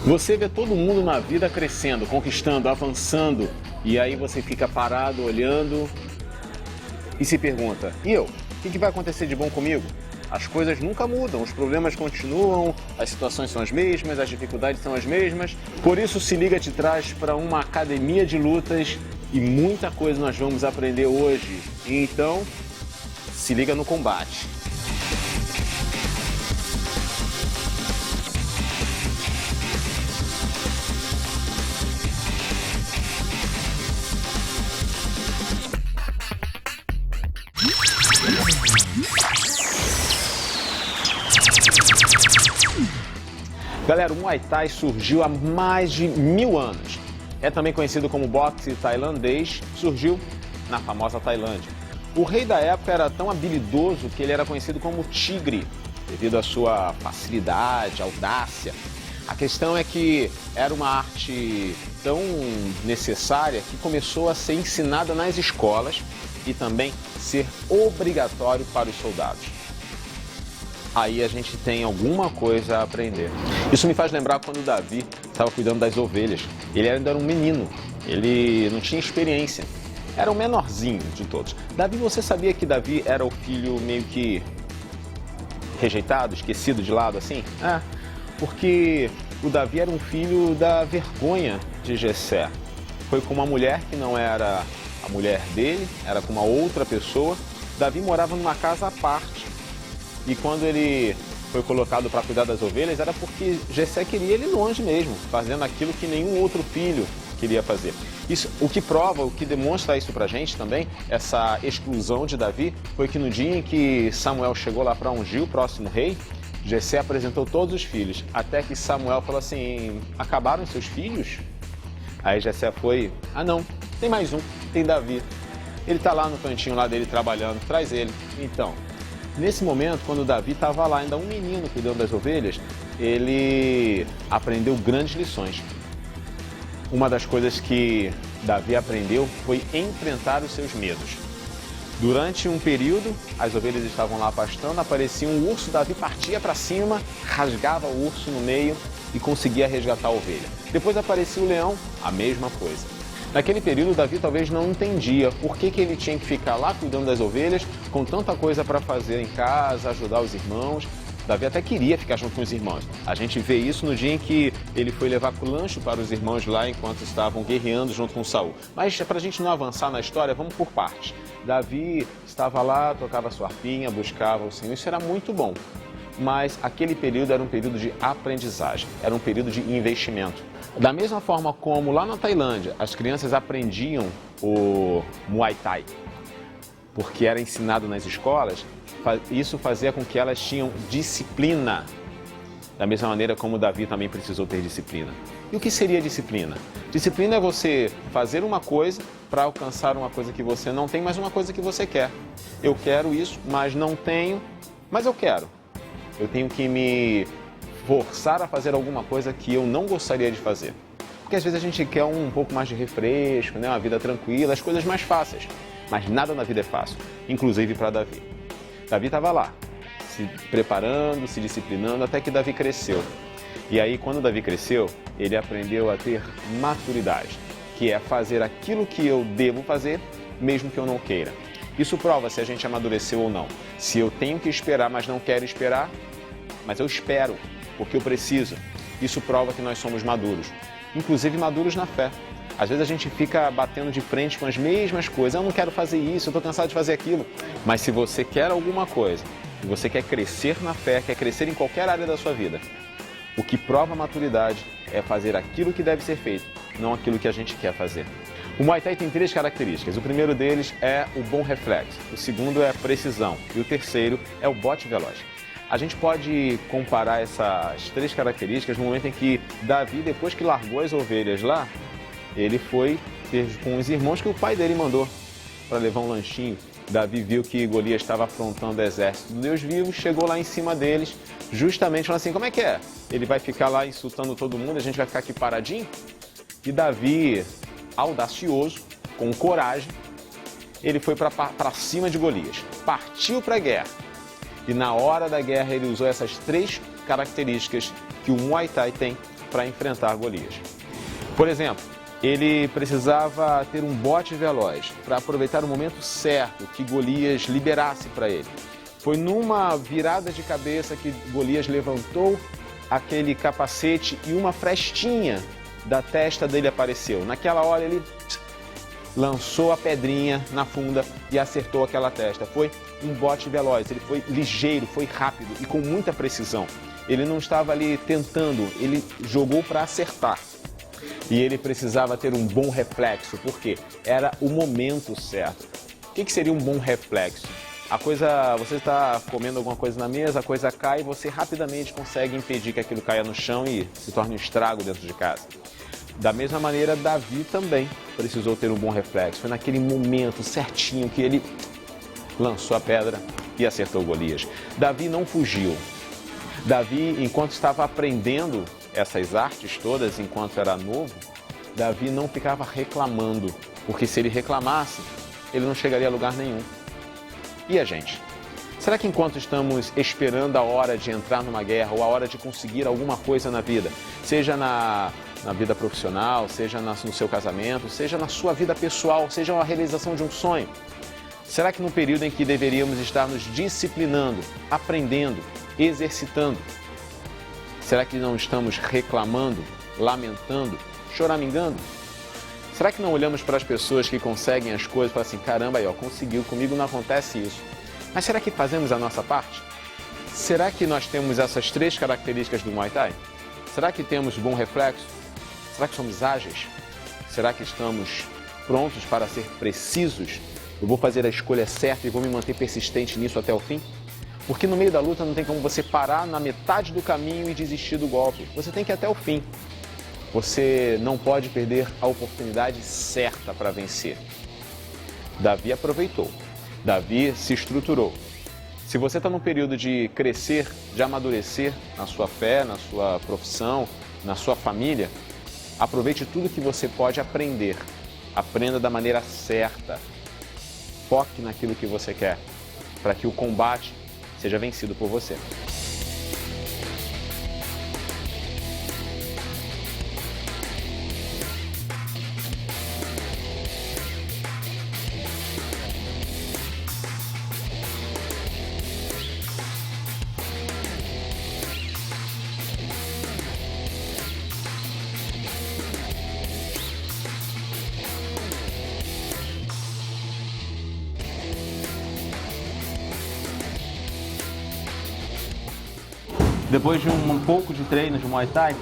Você vê todo mundo na vida crescendo, conquistando, avançando, e aí você fica parado, olhando e se pergunta, e eu? O que vai acontecer de bom comigo? As coisas nunca mudam, os problemas continuam, as situações são as mesmas, as dificuldades são as mesmas. Por isso, Se Liga te traz para uma academia de lutas e muita coisa nós vamos aprender hoje. Então, se liga no combate. Galera, o Muay Thai surgiu há mais de 1000 anos. É também conhecido como boxe tailandês, surgiu na famosa Tailândia. O rei da época era tão habilidoso que ele era conhecido como Tigre, devido à sua facilidade, audácia. A questão é que era uma arte tão necessária que começou a ser ensinada nas escolas e também ser obrigatório para os soldados. Aí a gente tem alguma coisa a aprender. Isso me faz lembrar quando o Davi estava cuidando das ovelhas. Ele ainda era um menino, ele não tinha experiência, era o menorzinho de todos. Davi, você sabia que Davi era o filho meio que rejeitado, esquecido de lado assim? É, porque o Davi era um filho da vergonha de Jessé. Foi com uma mulher que não era a mulher dele, era com uma outra pessoa. Davi morava numa casa à parte. E quando ele foi colocado para cuidar das ovelhas, era porque Jessé queria ele longe mesmo, fazendo aquilo que nenhum outro filho queria fazer. Isso, o que prova, o que demonstra isso pra gente também, essa exclusão de Davi, foi que no dia em que Samuel chegou lá para ungir o próximo rei, Jessé apresentou todos os filhos, até que Samuel falou assim, acabaram seus filhos? Aí Jessé foi, não, tem mais um, tem Davi. Ele tá lá no cantinho lá dele trabalhando, traz ele. Então, nesse momento, quando Davi estava lá, ainda um menino cuidando das ovelhas, ele aprendeu grandes lições. Uma das coisas que Davi aprendeu foi enfrentar os seus medos. Durante um período, as ovelhas estavam lá pastando, aparecia um urso, Davi partia para cima, rasgava o urso no meio e conseguia resgatar a ovelha. Depois aparecia o leão, a mesma coisa. Naquele período, Davi talvez não entendia por que ele tinha que ficar lá cuidando das ovelhas, com tanta coisa para fazer em casa, ajudar os irmãos. Davi até queria ficar junto com os irmãos. A gente vê isso no dia em que ele foi levar lanche para os irmãos lá enquanto estavam guerreando junto com Saul. Mas para a gente não avançar na história, vamos por partes. Davi estava lá, tocava sua harpinha, buscava o Senhor, isso era muito bom. Mas aquele período era um período de aprendizagem, era um período de investimento. Da mesma forma como lá na Tailândia as crianças aprendiam o Muay Thai, porque era ensinado nas escolas, isso fazia com que elas tinham disciplina. Da mesma maneira como Davi também precisou ter disciplina. E o que seria disciplina? Disciplina é você fazer uma coisa para alcançar uma coisa que você não tem, mas uma coisa que você quer. Eu quero isso, mas não tenho, mas eu quero. Eu tenho que me forçar a fazer alguma coisa que eu não gostaria de fazer. Porque às vezes a gente quer um pouco mais de refresco, né? Uma vida tranquila, as coisas mais fáceis. Mas nada na vida é fácil, inclusive para Davi. Davi estava lá, se preparando, se disciplinando, até que Davi cresceu. E aí, quando Davi cresceu, ele aprendeu a ter maturidade, que é fazer aquilo que eu devo fazer, mesmo que eu não queira. Isso prova se a gente amadureceu ou não. Se eu tenho que esperar, mas não quero esperar, mas eu espero, porque eu preciso. Isso prova que nós somos maduros, inclusive maduros na fé. Às vezes a gente fica batendo de frente com as mesmas coisas. Eu não quero fazer isso, eu estou cansado de fazer aquilo. Mas se você quer alguma coisa, e você quer crescer na fé, quer crescer em qualquer área da sua vida, o que prova a maturidade é fazer aquilo que deve ser feito, não aquilo que a gente quer fazer. O Muay Thai tem 3 características. O primeiro deles é o bom reflexo, o segundo é a precisão e o terceiro é o bote veloz. A gente pode comparar essas 3 características no momento em que Davi, depois que largou as ovelhas lá, ele foi ter com os irmãos que o pai dele mandou para levar um lanchinho. Davi viu que Golias estava afrontando o exército do Deus vivo, chegou lá em cima deles, justamente falando assim, como é que é? Ele vai ficar lá insultando todo mundo, a gente vai ficar aqui paradinho? E Davi, audacioso, com coragem, ele foi para cima de Golias, partiu para a guerra. E na hora da guerra ele usou essas 3 características que o Muay Thai tem para enfrentar Golias. Por exemplo, ele precisava ter um bote veloz para aproveitar o momento certo que Golias liberasse para ele. Foi numa virada de cabeça que Golias levantou aquele capacete e uma frestinha da testa dele apareceu. Naquela hora ele lançou a pedrinha na funda e acertou aquela testa. Foi um bote veloz, ele foi ligeiro, foi rápido e com muita precisão. Ele não estava ali tentando, ele jogou para acertar. E ele precisava ter um bom reflexo, porque era o momento certo. O que seria um bom reflexo? Você está comendo alguma coisa na mesa, a coisa cai e você rapidamente consegue impedir que aquilo caia no chão e se torne um estrago dentro de casa. Da mesma maneira, Davi também precisou ter um bom reflexo. Foi naquele momento certinho que ele lançou a pedra e acertou Golias. Davi não fugiu. Davi, enquanto estava aprendendo essas artes todas, enquanto era novo, Davi não ficava reclamando, porque se ele reclamasse, ele não chegaria a lugar nenhum. E a gente? Será que enquanto estamos esperando a hora de entrar numa guerra ou a hora de conseguir alguma coisa na vida, seja na vida profissional, seja no seu casamento, seja na sua vida pessoal, seja a realização de um sonho, será que no período em que deveríamos estar nos disciplinando, aprendendo, exercitando, será que não estamos reclamando, lamentando, choramingando? Será que não olhamos para as pessoas que conseguem as coisas e falamos assim, caramba, aí, ó, conseguiu, comigo não acontece isso. Mas será que fazemos a nossa parte? Será que nós temos essas 3 características do Muay Thai? Será que temos bom reflexo? Será que somos ágeis? Será que estamos prontos para ser precisos? Eu vou fazer a escolha certa e vou me manter persistente nisso até o fim? Porque no meio da luta não tem como você parar na metade do caminho e desistir do golpe. Você tem que ir até o fim. Você não pode perder a oportunidade certa para vencer. Davi aproveitou. Davi se estruturou. Se você está num período de crescer, de amadurecer na sua fé, na sua profissão, na sua família, aproveite tudo que você pode aprender. Aprenda da maneira certa. Foque naquilo que você quer, para que o combate seja vencido por você. Depois de um pouco de treino de Muay Thai,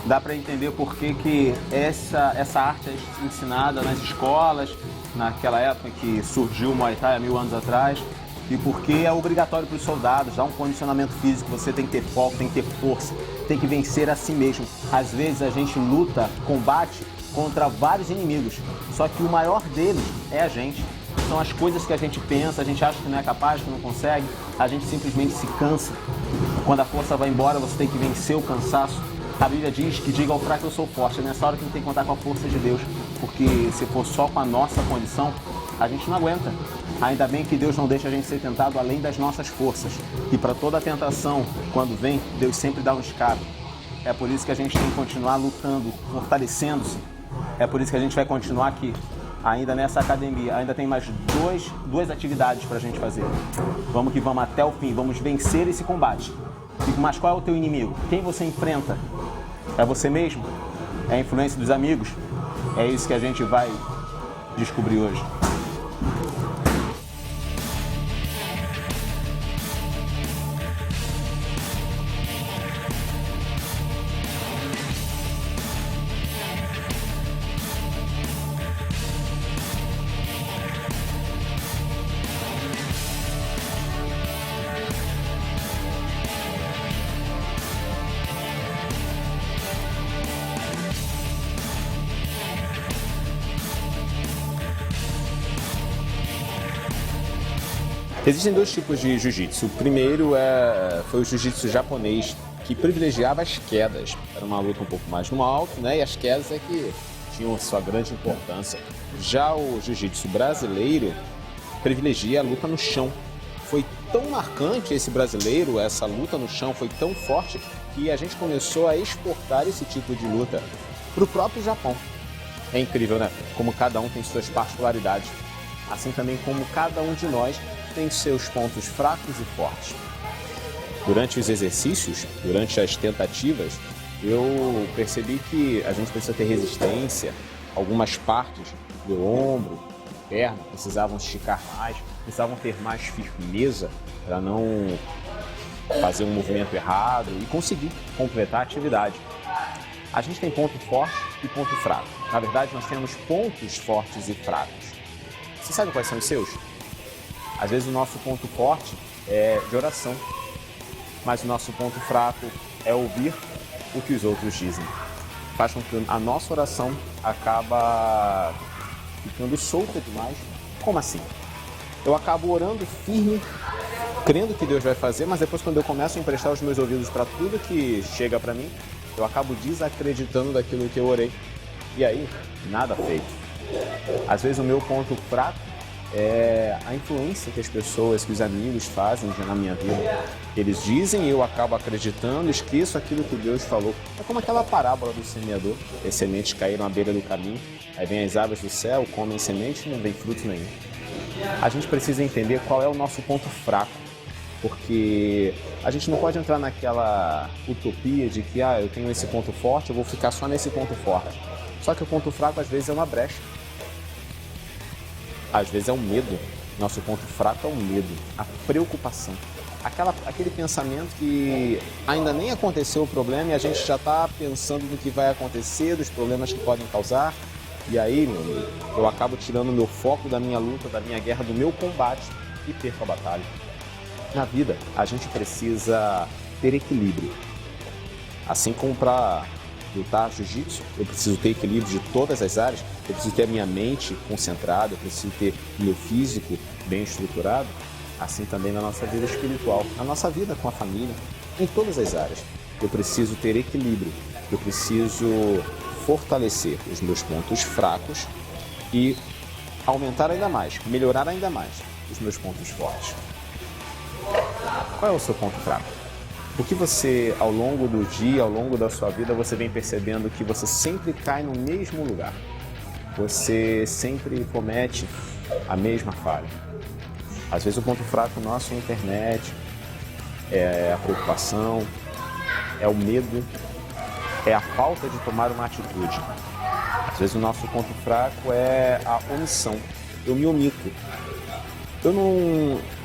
dá para entender por que essa arte é ensinada nas escolas, naquela época que surgiu o Muay Thai há 1000 anos atrás, e porque é obrigatório para os soldados, dá um condicionamento físico, você tem que ter foco, tem que ter força, tem que vencer a si mesmo. Às vezes a gente luta, combate contra vários inimigos, só que o maior deles é a gente. São as coisas que a gente pensa, a gente acha que não é capaz, que não consegue, a gente simplesmente se cansa. Quando a força vai embora, você tem que vencer o cansaço. A Bíblia diz que diga ao fraco eu sou forte. É nessa hora que a gente tem que contar com a força de Deus, porque se for só com a nossa condição, a gente não aguenta. Ainda bem que Deus não deixa a gente ser tentado além das nossas forças. E para toda a tentação, quando vem, Deus sempre dá um escape. É por isso que a gente tem que continuar lutando, fortalecendo-se. É por isso que a gente vai continuar aqui, ainda nessa academia. Ainda tem mais duas atividades para a gente fazer. Vamos que vamos até o fim, vamos vencer esse combate. Mas qual é o teu inimigo? Quem você enfrenta? É você mesmo? É a influência dos amigos? É isso que a gente vai descobrir hoje. Existem 2 tipos de jiu-jitsu. O primeiro foi o jiu-jitsu japonês, que privilegiava as quedas. Era uma luta um pouco mais no alto, né? E as quedas é que tinham sua grande importância. Já o jiu-jitsu brasileiro privilegia a luta no chão. Foi tão marcante esse brasileiro, essa luta no chão foi tão forte, que a gente começou a exportar esse tipo de luta para o próprio Japão. É incrível, né? Como cada um tem suas particularidades. Assim também como cada um de nós tem seus pontos fracos e fortes. Durante os exercícios, durante as tentativas, eu percebi que a gente precisa ter resistência. Algumas partes do ombro, perna, precisavam esticar mais, precisavam ter mais firmeza para não fazer um movimento errado e conseguir completar a atividade. A gente tem ponto forte e ponto fraco. Na verdade, nós temos pontos fortes e fracos. Você sabe quais são os seus? Às vezes o nosso ponto forte é de oração, mas o nosso ponto fraco é ouvir o que os outros dizem. Faz com que a nossa oração acaba ficando solta demais. Como assim? Eu acabo orando firme, crendo que Deus vai fazer, mas depois quando eu começo a emprestar os meus ouvidos para tudo que chega para mim, eu acabo desacreditando daquilo que eu orei. E aí, nada feito. Às vezes o meu ponto fraco é a influência que as pessoas, que os amigos fazem na minha vida. Eles dizem e eu acabo acreditando, esqueço aquilo que Deus falou. É como aquela parábola do semeador. As sementes caíram à beira do caminho, aí vem as aves do céu, comem semente e não vem fruto nenhum. A gente precisa entender qual é o nosso ponto fraco, porque a gente não pode entrar naquela utopia de que eu tenho esse ponto forte, eu vou ficar só nesse ponto forte. Só que o ponto fraco às vezes é uma brecha. Às vezes é o medo. Nosso ponto fraco é o medo, a preocupação. Aquele pensamento que ainda nem aconteceu o problema e a gente já está pensando no que vai acontecer, dos problemas que podem causar. E aí, meu amigo, eu acabo tirando o meu foco da minha luta, da minha guerra, do meu combate e perco a batalha. Na vida, a gente precisa ter equilíbrio. Assim como para lutar jiu-jitsu, eu preciso ter equilíbrio de todas as áreas, eu preciso ter a minha mente concentrada, eu preciso ter o meu físico bem estruturado, assim também na nossa vida espiritual, na nossa vida com a família, em todas as áreas. Eu preciso ter equilíbrio, eu preciso fortalecer os meus pontos fracos e aumentar ainda mais, melhorar ainda mais os meus pontos fortes. Qual é o seu ponto fraco? O que você, ao longo do dia, ao longo da sua vida, você vem percebendo que você sempre cai no mesmo lugar? Você sempre comete a mesma falha. Às vezes o ponto fraco nosso é a internet, é a preocupação, é o medo, é a falta de tomar uma atitude. Às vezes o nosso ponto fraco é a omissão. Eu me omito. Eu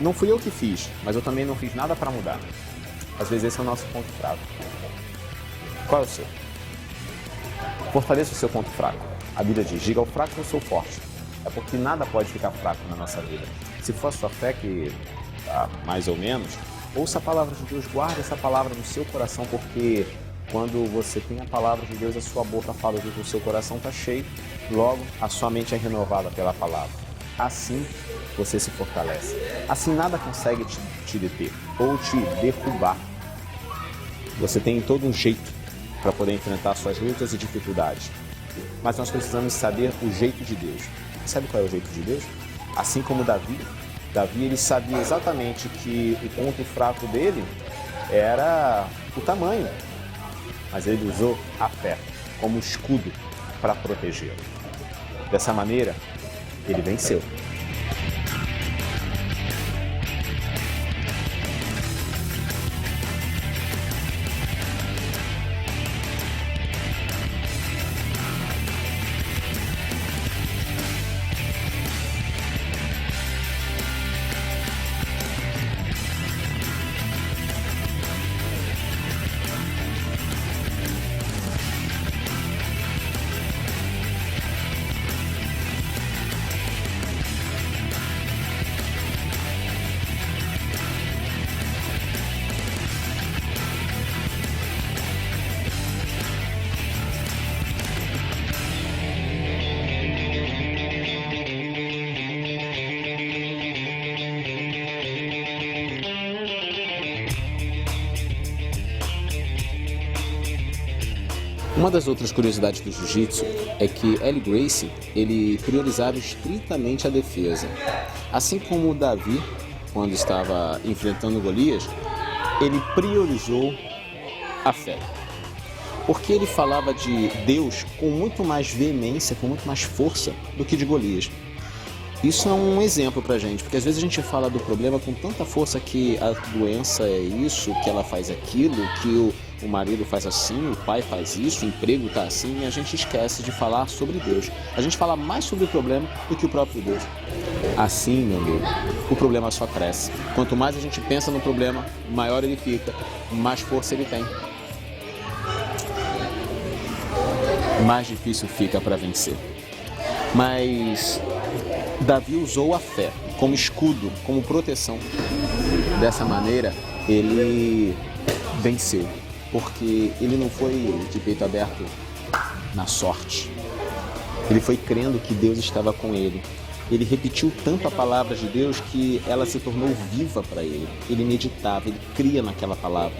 não fui eu que fiz, mas eu também não fiz nada para mudar. Às vezes esse é o nosso ponto fraco. Qual é o seu? Fortaleça o seu ponto fraco. A Bíblia diz, diga ao fraco eu sou forte. É porque nada pode ficar fraco na nossa vida. Se for a sua fé que tá mais ou menos, ouça a palavra de Deus, guarde essa palavra no seu coração, porque quando você tem a palavra de Deus, a sua boca fala do que o seu coração está cheio, logo a sua mente é renovada pela palavra. Assim você se fortalece. Assim nada consegue te deter ou te derrubar. Você tem todo um jeito para poder enfrentar suas lutas e dificuldades. Mas nós precisamos saber o jeito de Deus. Sabe qual é o jeito de Deus? Assim como Davi ele sabia exatamente que o ponto fraco dele era o tamanho. Mas ele usou a fé como escudo para protegê-lo. Dessa maneira, ele venceu. Uma das outras curiosidades do jiu-jitsu é que Eli Gracie, ele priorizava estritamente a defesa. Assim como Davi, quando estava enfrentando Golias, ele priorizou a fé. Porque ele falava de Deus com muito mais veemência, com muito mais força do que de Golias. Isso é um exemplo pra gente, porque às vezes a gente fala do problema com tanta força que a doença é isso, que ela faz aquilo, que o marido faz assim, o pai faz isso, o emprego tá assim, e a gente esquece de falar sobre Deus. A gente fala mais sobre o problema do que o próprio Deus. Assim, meu amigo, o problema só cresce. Quanto mais a gente pensa no problema, maior ele fica, mais força ele tem. Mais difícil fica para vencer. Mas Davi usou a fé como escudo, como proteção. Dessa maneira, ele venceu, porque ele não foi de peito aberto na sorte. Ele foi crendo que Deus estava com ele. Ele repetiu tanto a palavra de Deus que ela se tornou viva para ele. Ele meditava, ele cria naquela palavra.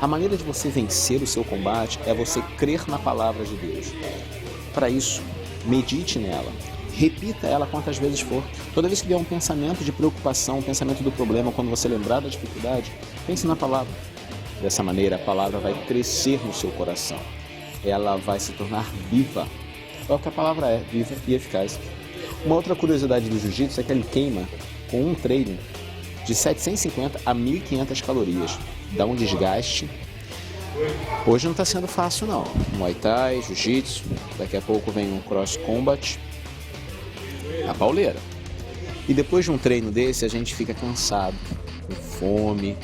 A maneira de você vencer o seu combate é você crer na palavra de Deus. Para isso, medite nela. Repita ela quantas vezes for. Toda vez que vier um pensamento de preocupação, um pensamento do problema, quando você lembrar da dificuldade, pense na palavra. Dessa maneira, a palavra vai crescer no seu coração. Ela vai se tornar viva. É o que a palavra é, viva e eficaz. Uma outra curiosidade do jiu-jitsu é que ele queima com um treino de 750 a 1.500 calorias. Dá um desgaste. Hoje não está sendo fácil não. Muay Thai, jiu-jitsu, daqui a pouco vem um cross combat. A pauleira. E depois de um treino desse, a gente fica cansado, com fome.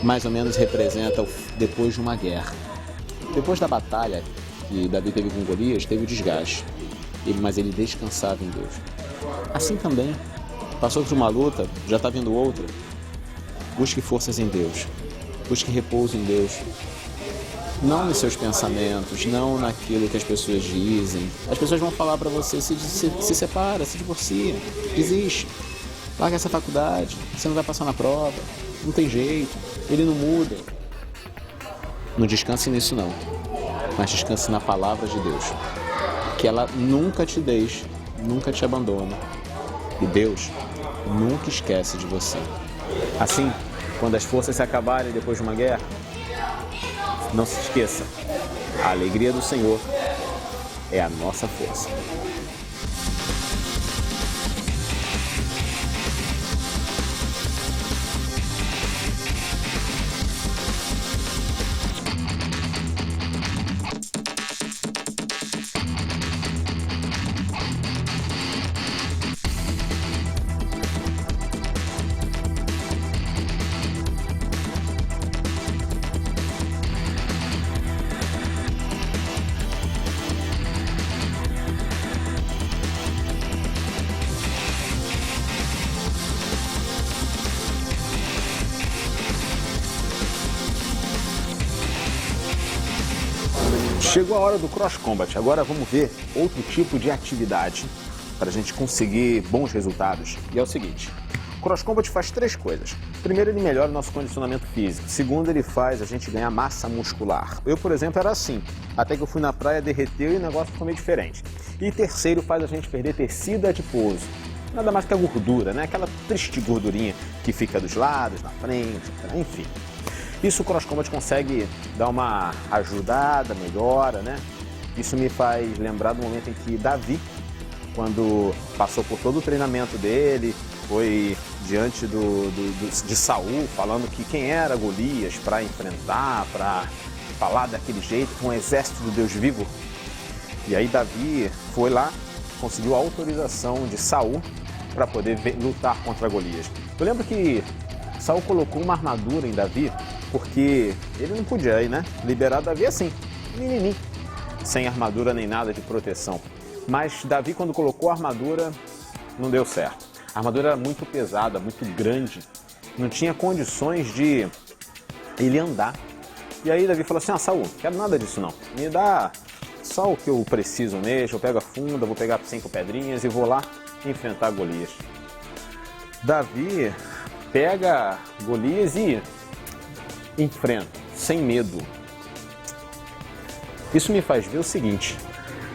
Mais ou menos representa depois de uma guerra. Depois da batalha que Davi teve com Golias, teve o desgaste. Mas ele descansava em Deus. Assim também, passou por uma luta, já está vindo outra. Busque forças em Deus. Busque repouso em Deus. Não nos seus pensamentos, não naquilo que as pessoas dizem. As pessoas vão falar para você, se separa, se divorcia, desiste. Larga essa faculdade, você não vai passar na prova, não tem jeito, ele não muda. Não descanse nisso não, mas descanse na palavra de Deus. Que ela nunca te deixe, nunca te abandone. E Deus nunca esquece de você. Assim, quando as forças se acabarem depois de uma guerra, não se esqueça, a alegria do Senhor é a nossa força. Chegou a hora do Cross Combat. Agora vamos ver outro tipo de atividade para a gente conseguir bons resultados. E é o seguinte, o Cross Combat faz 3 coisas. Primeiro, ele melhora o nosso condicionamento físico. Segundo, ele faz a gente ganhar massa muscular. Eu, por exemplo, era assim. Até que eu fui na praia, derreteu e o negócio ficou meio diferente. E terceiro, faz a gente perder tecido adiposo. Nada mais que a gordura, né? Aquela triste gordurinha que fica dos lados, na frente, enfim. Isso o Cross Combat consegue dar uma ajudada, melhora, né? Isso me faz lembrar do momento em que quando passou por todo o treinamento dele, foi diante de Saul, falando que quem era Golias para enfrentar, para falar daquele jeito, com o exército do Deus vivo. E aí Davi foi lá, conseguiu a autorização de Saul para poder lutar contra Golias. Eu lembro que Saul colocou uma armadura em Davi, porque ele não podia aí, né? Liberar Davi assim, menininho, sem armadura nem nada de proteção. Mas Davi, quando colocou a armadura, não deu certo. A armadura era muito pesada, muito grande, não tinha condições de ele andar. E aí Davi falou assim, Saul, quero nada disso não, me dá só o que eu preciso mesmo, eu pego a funda, vou pegar 5 pedrinhas e vou lá enfrentar Golias. Davi pega Golias e enfrenta, sem medo. Isso me faz ver o seguinte,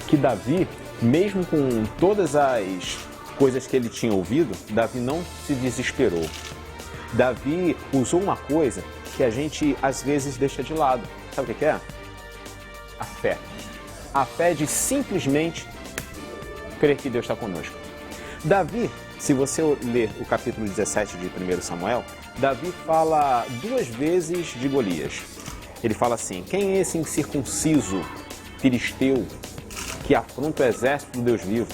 que Davi, mesmo com todas as coisas que ele tinha ouvido, Davi não se desesperou. Davi usou uma coisa que a gente às vezes deixa de lado. Sabe o que é? A fé. A fé de simplesmente crer que Deus está conosco. Davi, se você ler o capítulo 17 de 1 Samuel, Davi fala 2 vezes de Golias. Ele fala assim: quem é esse incircunciso filisteu que afronta o exército do Deus vivo?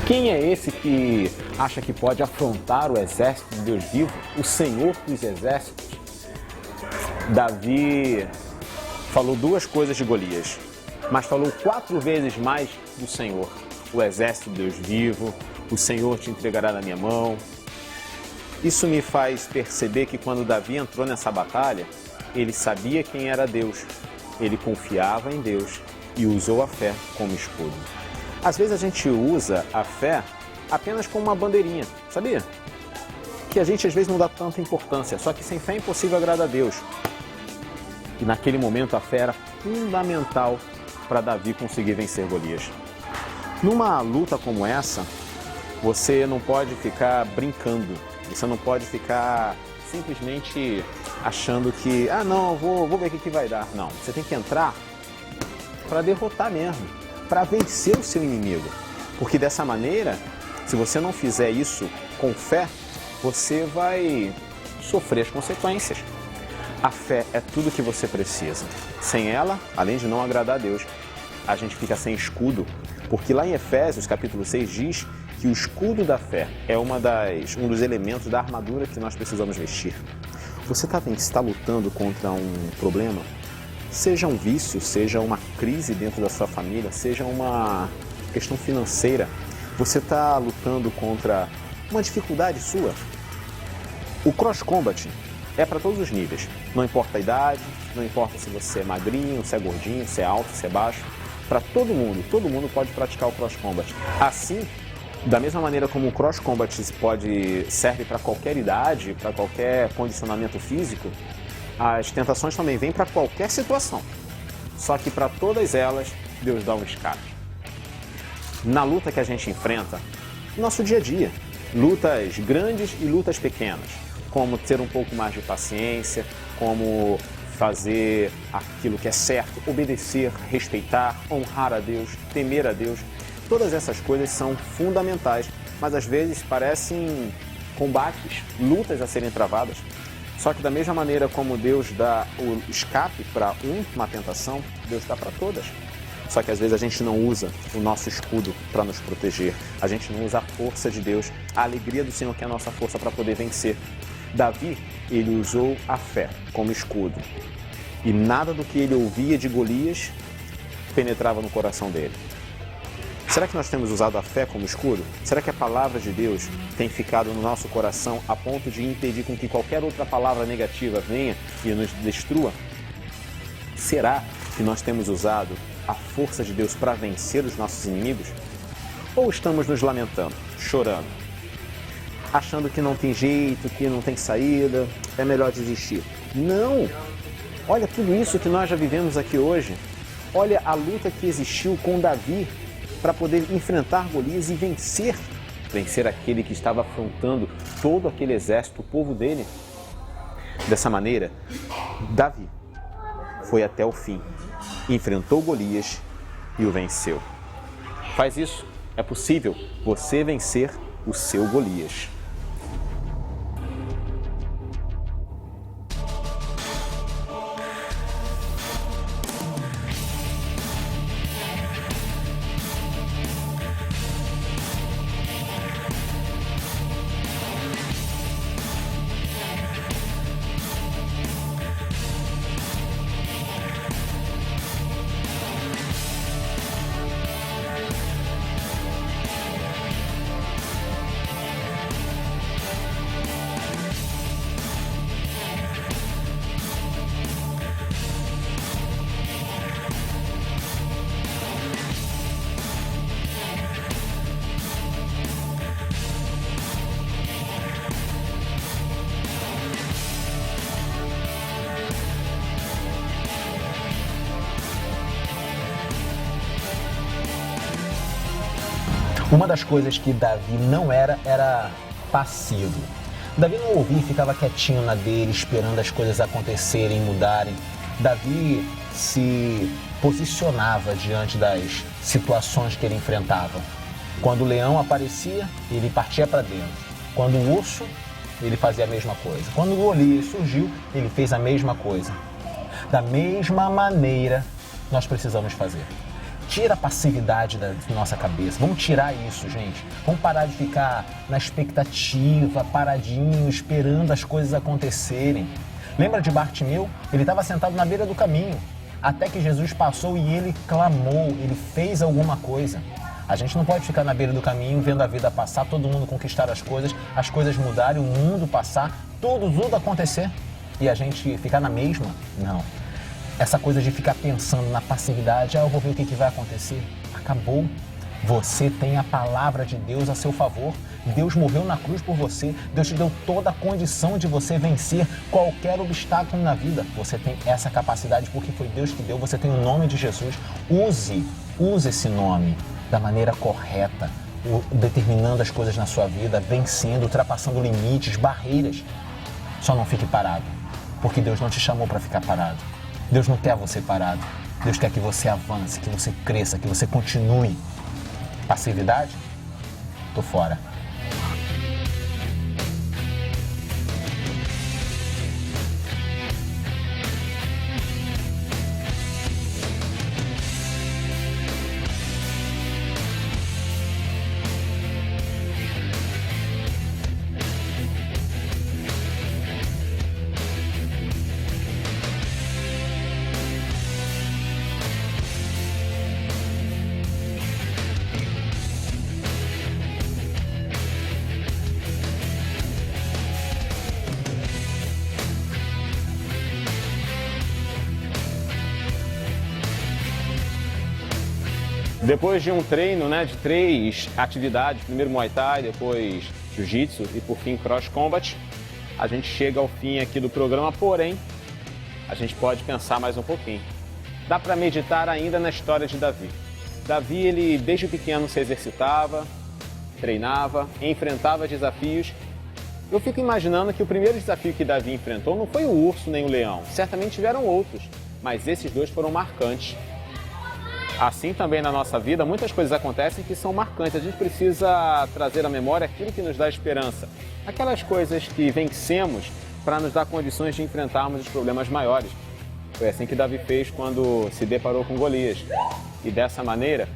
Quem é esse que acha que pode afrontar o exército do Deus vivo? O Senhor dos exércitos? Davi falou 2 coisas de Golias, mas falou 4 vezes mais do Senhor. O exército do Deus vivo, o Senhor te entregará na minha mão. Isso me faz perceber que quando Davi entrou nessa batalha, ele sabia quem era Deus, ele confiava em Deus e usou a fé como escudo. Às vezes a gente usa a fé apenas como uma bandeirinha, sabia? Que a gente às vezes não dá tanta importância, só que sem fé é impossível agradar a Deus. E naquele momento a fé era fundamental para Davi conseguir vencer Golias. Numa luta como essa, você não pode ficar brincando, você não pode ficar simplesmente achando que, não, vou ver o que vai dar. Não, você tem que entrar para derrotar mesmo, para vencer o seu inimigo. Porque dessa maneira, se você não fizer isso com fé, você vai sofrer as consequências. A fé é tudo que você precisa. Sem ela, além de não agradar a Deus, a gente fica sem escudo. Porque lá em Efésios, capítulo 6, diz que o escudo da fé é um dos elementos da armadura que nós precisamos vestir. Você está lutando contra um problema? Seja um vício, seja uma crise dentro da sua família, seja uma questão financeira. Você está lutando contra uma dificuldade sua? O cross combat é para todos os níveis. Não importa a idade, não importa se você é magrinho, se é gordinho, se é alto, se é baixo. Para todo mundo pode praticar o cross combat. Assim, da mesma maneira como o cross combat serve para qualquer idade, para qualquer condicionamento físico, as tentações também vêm para qualquer situação. Só que para todas elas, Deus dá um escape. Na luta que a gente enfrenta, no nosso dia a dia, lutas grandes e lutas pequenas, como ter um pouco mais de paciência, como fazer aquilo que é certo, obedecer, respeitar, honrar a Deus, temer a Deus. Todas essas coisas são fundamentais, mas às vezes parecem combates, lutas a serem travadas. Só que da mesma maneira como Deus dá o escape para uma tentação, Deus dá para todas. Só que às vezes a gente não usa o nosso escudo para nos proteger. A gente não usa a força de Deus, a alegria do Senhor que é a nossa força para poder vencer. Davi, ele usou a fé como escudo. E nada do que ele ouvia de Golias penetrava no coração dele. Será que nós temos usado a fé como escudo? Será que a palavra de Deus tem ficado no nosso coração a ponto de impedir com que qualquer outra palavra negativa venha e nos destrua? Será que nós temos usado a força de Deus para vencer os nossos inimigos? Ou estamos nos lamentando, chorando, achando que não tem jeito, que não tem saída, é melhor desistir? Não! Olha tudo isso que nós já vivemos aqui hoje. Olha a luta que existiu com Davi para poder enfrentar Golias e vencer aquele que estava afrontando todo aquele exército, o povo dele. Dessa maneira, Davi foi até o fim, enfrentou Golias e o venceu. Faz isso, é possível você vencer o seu Golias. Uma das coisas que Davi não era passivo. Davi não ouvia e ficava quietinho na dele, esperando as coisas acontecerem, mudarem. Davi se posicionava diante das situações que ele enfrentava. Quando o leão aparecia, ele partia para dentro. Quando o urso, ele fazia a mesma coisa. Quando o Golias surgiu, ele fez a mesma coisa. Da mesma maneira, nós precisamos fazer. Tira a passividade da nossa cabeça. Vamos tirar isso, gente. Vamos parar de ficar na expectativa, paradinho, esperando as coisas acontecerem. Lembra de Bartimeu? Ele estava sentado na beira do caminho, até que Jesus passou e ele clamou, ele fez alguma coisa. A gente não pode ficar na beira do caminho, vendo a vida passar, todo mundo conquistar as coisas mudarem, o mundo passar, tudo acontecer e a gente ficar na mesma? Não. Essa coisa de ficar pensando na passividade, eu vou ver o que vai acontecer. Acabou. Você tem a palavra de Deus a seu favor. Deus morreu na cruz por você. Deus te deu toda a condição de você vencer qualquer obstáculo na vida. Você tem essa capacidade porque foi Deus que deu. Você tem o nome de Jesus. Use esse nome da maneira correta, determinando as coisas na sua vida, vencendo, ultrapassando limites, barreiras. Só não fique parado, porque Deus não te chamou para ficar parado. Deus não quer você parado. Deus quer que você avance, que você cresça, que você continue. Passividade? Tô fora. Depois de um treino, de 3 atividades, primeiro Muay Thai, depois Jiu-Jitsu e por fim Cross Combat, a gente chega ao fim aqui do programa, porém, a gente pode pensar mais um pouquinho. Dá para meditar ainda na história de Davi. Davi, ele desde pequeno se exercitava, treinava, enfrentava desafios. Eu fico imaginando que o primeiro desafio que Davi enfrentou não foi o urso nem o leão, certamente tiveram outros, mas esses 2 foram marcantes. Assim também na nossa vida, muitas coisas acontecem que são marcantes. A gente precisa trazer à memória aquilo que nos dá esperança. Aquelas coisas que vencemos para nos dar condições de enfrentarmos os problemas maiores. Foi assim que Davi fez quando se deparou com Golias. E dessa maneira,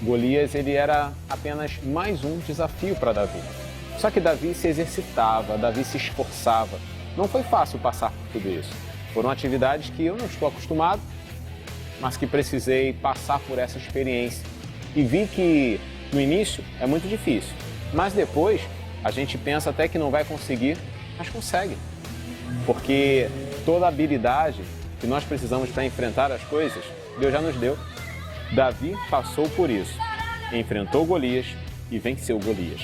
Golias ele era apenas mais um desafio para Davi. Só que Davi se exercitava, Davi se esforçava. Não foi fácil passar por tudo isso. Foram atividades que eu não estou acostumado, mas que precisei passar por essa experiência. E vi que no início é muito difícil, mas depois a gente pensa até que não vai conseguir, mas consegue. Porque toda a habilidade que nós precisamos para enfrentar as coisas, Deus já nos deu. Davi passou por isso, enfrentou Golias e venceu Golias.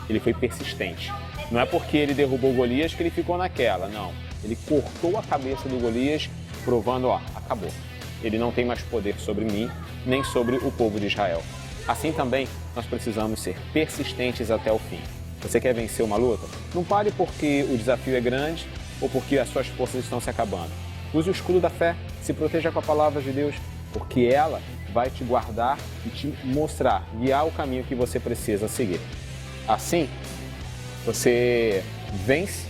Ele foi persistente. Não é porque ele derrubou Golias que ele ficou naquela, não. Ele cortou a cabeça do Golias, provando, acabou. Ele não tem mais poder sobre mim, nem sobre o povo de Israel. Assim também, nós precisamos ser persistentes até o fim. Você quer vencer uma luta? Não pare porque o desafio é grande ou porque as suas forças estão se acabando. Use o escudo da fé, se proteja com a palavra de Deus, porque ela vai te guardar e te mostrar, guiar o caminho que você precisa seguir. Assim, você vence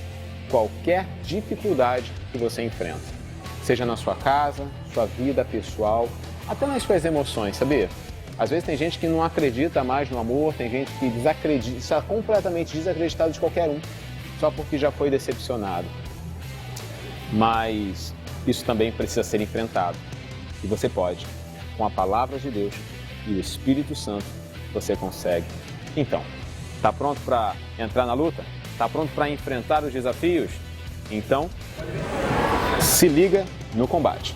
qualquer dificuldade que você enfrenta. Seja na sua casa, sua vida pessoal, até nas suas emoções, sabia? Às vezes tem gente que não acredita mais no amor, tem gente que está completamente desacreditado de qualquer um, só porque já foi decepcionado. Mas isso também precisa ser enfrentado. E você pode, com a palavra de Deus e o Espírito Santo, você consegue. Então, está pronto para entrar na luta? Está pronto para enfrentar os desafios? Então, se liga no combate.